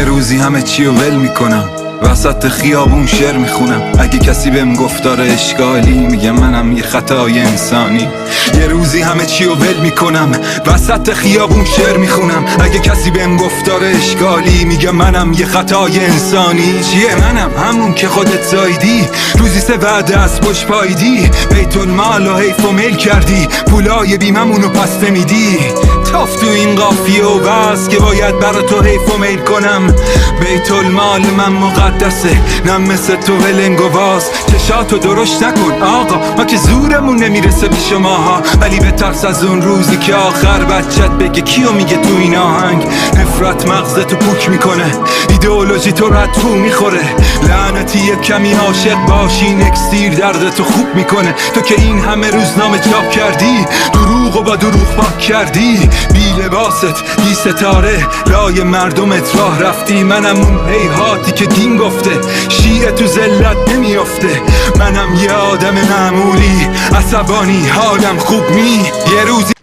روزی همه چی رو ول میکنم، وسط خیابون شعر میخونم. اگه کسی بهم گفت داره اشکالی، میگه منم یه خطای انسانی. یه روزی همه چی رو ول میکنم، وسط خیابون شعر میخونم. اگه کسی بهم گفت داره اشکالی، میگه منم یه خطای انسانی. چیه منم؟ همون که خودت زایدی، روزی 3 وعده از پشت پایدی. بیت المال و حیف و میل کردی، پولای بیممونو پس نمیدی. تاف تو این قافیه و بس که باید برا تو حیف و میل کنم. بیت المال من مقدسه، نه مثل تو ولنگ و باز. چشاتو درشت نکن آقا، ما که زورمون نمیرسه به شماها. ولی به ترس از اون روزی که آخر بچت بگه کیو میگه تو این آهنگ. نفرت مغزتو پوک میکنه، ایدئولوژی تو رد تو میخوره. لعنتی یک کمی عاشق باشی، اکسیر دردتو خوب میکنه. تو که این همه روزنامه چاپ کردی، دروغ و با دروغ پاک کردی. بی لباست بی ستاره، لای مردمت راه رفتی. منم اون هیهاتی که دین گفته شیعه تو ذلت نمیافته. منم یه آدم معمولی، عصبانی، حالم خوب یه روزی